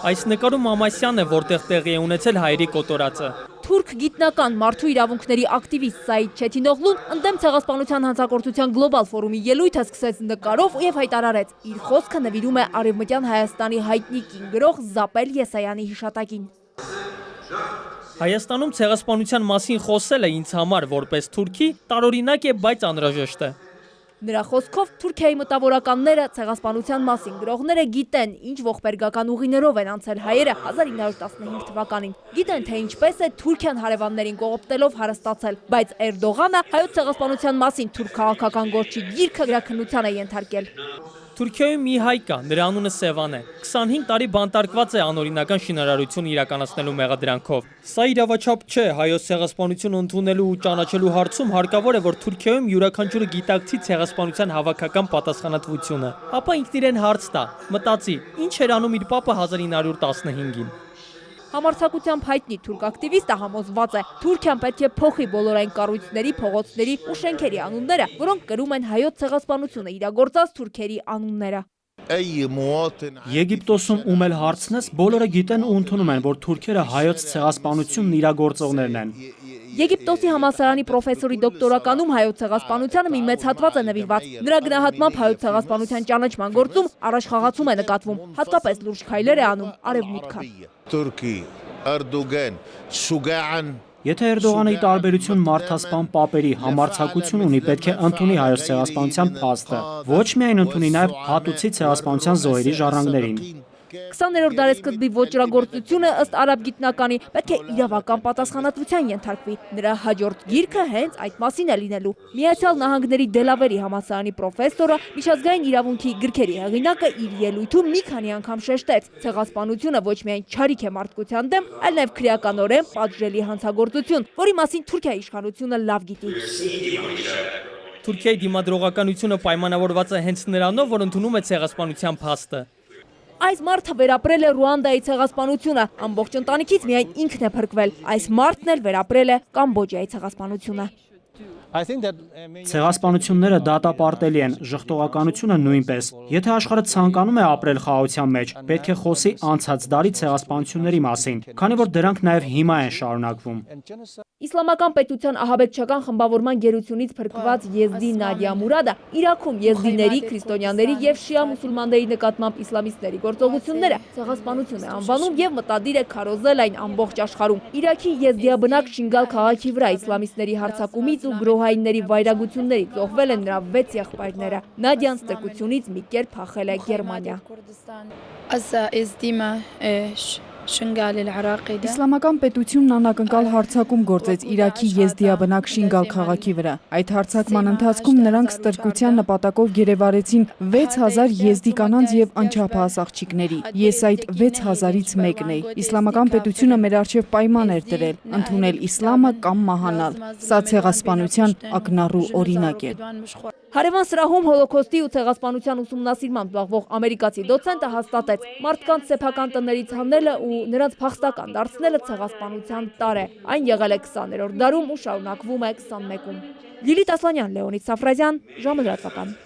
Այս նկարում Ամասյանն է, որտեղ տեղի է ունեցել հայերի կոտորածը։ Թուրք գիտնական մարդու իրավունքների ակտիվիստ Սայիդ Չեթինօղլուն ընդդեմ ցեղասպանության հանցագործության գլոբալ ֆորումի ելույթը սկսեց նկարով եւ հայտարարեց. իր խոսքը նվիրում է Արևմտյան Հայաստանի հայտնի կին գրող Զապել Եսայանի հիշատակին։ Հայաստանում ցեղասպանության մասին խոսելը ինձ համար որպես թուրքի տարօրինակ է, բայց անհրաժեշտ է։ Նրա խոսքով Թուրքիայի մտավորականները, ցեղասպանության մասին գրողները գիտեն, ինչ ողբերգական ուղիներով են անցել հայերը 1915 թվականին։ Գիտեն, թե ինչպես է Թուրքիան հարևաններին կողոպտելով հարստացել, բայց Էրդողանը հայոց ցեղասպանության մասին թուրք քաղաքական գործի գիրքը գրաքննության է ենթարկել։ Թուրքիայում մի հայ կա, նրա անունը Սևան է։ 25 տարի բանտարկված է անօրինական շինարարություն իրականացնելու մեղադրանքով։ Սա իրավաչափ չէ, հայոց ցեղասպանությունը ընդունելու ու ճանաչելու հարցում հարկավոր է, որ Թուրքիայում յուրաքանչյուրը գիտակցի ցեղասպանության հավաքական պատասխանատվությունը։ Ապա ինքն իրեն հարց տա, մտածի, ինչ էր անում իր պապը 1915-ին։ Համարձակությամբ հայտնի թուրք ակտիվիստը համոզված է, Թուրքիան պետք է փոխի բոլոր այն կառույցների, փողոցների ու շենքերի անունները, որոնք կրում են հայոց ցեղասպանությունը իրագործած թուրքերի անունները։ Եգիպտոսում ում էլ հարցնես, բոլորը գիտեն ու ընդունում են, որ թուրքերը հայոց ցեղասպանությունն իրագործողներն են։ Եգիպտոսի համալսարանի պրոֆեսորի դոկտորականում հայոց ցեղասպանությանը մի մեծ հատված է նվիրված։ Նրա գնահատմամբ հայոց ցեղասպանության ճանաչման գործում առաջխաղացում է նկատվում, հատկապես լուրջ քայլեր է անում Արևմուտքը։ Եթե Էրդողանը ի տարբերություն մարդասպան պապերի համարձակություն ունի, պետք է ընդունի հայոց ցեղասպանության փաստը, ոչ միայն ընդունի նաև հատուցի ցեղասպանության զոհերի ժառանգներին։ 20-րդ դարեսկզբի ոճրագործությունը ըստ արաբ գիտնականի պետք է իրավական պատասխանատվության ենթարկվի։ Նրա հաջորդ գիրքը հենց այդ մասին է լինելու։ Միացյալ Նահանգների Դելավերի համալսարանի պրոֆեսորը, միջազգային իրավունքի գրքերի հեղինակը իր ելույթում մի քանի անգամ շեշտեց. ցեղասպանությունը ոչ միայն չարիք է մարդկության դեմ, այլ նաև քրեականորեն պատժելի հանցագործություն, որի մասին Թուրքիայի իշխանությունը լավ գիտի։ Թուրքիայի դիմադրողականությունը պայմանավորված է հենց նրանով, որ ընդունում է ցեղասպանության փաստը։ Այս մարդը վերապրել է Ռուանդայի ցեղասպանությունը, ամբողջ ընտանիքից միայն ինքն է փրկվել։ Այս մարդն էլ վերապրել է Կամբոջայի ցեղասպանությունը։ Ցեղասպանությունները դատապարտելի են, ժխտողականությունը նույնպես։ Եթե աշխարհը ցանկանում է ապրել խաղաղության մեջ, պետք է խոսի անցած դարի ցեղասպանությունների մասին, քանի որ դրանք նաև հիմա են շարունակվում։ Իսլամական պետության ահաբեկչական խմբավորման գերությունից փրկված Եզդի Նադիա Մուրադը Իրաքում եզդիների, քրիստոնյաների եւ շիա մուսուլմանների նկատմամբ իսլամիստների գործողությունները ցեղասպանություն է անվանում եւ մտադիր է քարոզել այն ամբողջ աշխարհում։ Իրաքի եզդիաբնակ Շինգալ քաղաքի վրա իսլամիստների հարձակումից ու գրոհայինների վայրագություններից զոհվել են նրա 6 եղբայրները։ Նադիան ստրկությունից մի կերպ փախել է Գերմանիա։ Իսլամական պետությունն անակնկալ հարձակում գործեց Իրաքի եզդիաբնակ Շինգալ քաղաքի վրա։ Այդ հարձակման ընթացքում նրանք ստրկության նպատակով գերեվարեցին 6000 եզդի կանանց եւ անչափահաս աղջիկների։ Ես այդ 6000-ից մեկն էի։ Իսլամական պետությունը մեր առջև պայման էր դրել՝ ընդունել իսլամը կամ մահանալ։ Սա ցեղասպանության ակնառու օրինակ է։ Հարևան սրահում հոլոքոստի ու ցեղասպանության ուսումնասիրմամբ զբաղվող ամերիկացի դոցենտը հաստատեց. մարդկանց սեփական տներից հանելը ու նրանց փախստական դարձնելը ցեղասպանության տար է։ Այն եղել է 20-րդ դարում ու շարունակվում է 21-ում։ Լիլիթ Ասլանյան, Լեոնիդ Սաֆրազյան, ժամը լրատվական։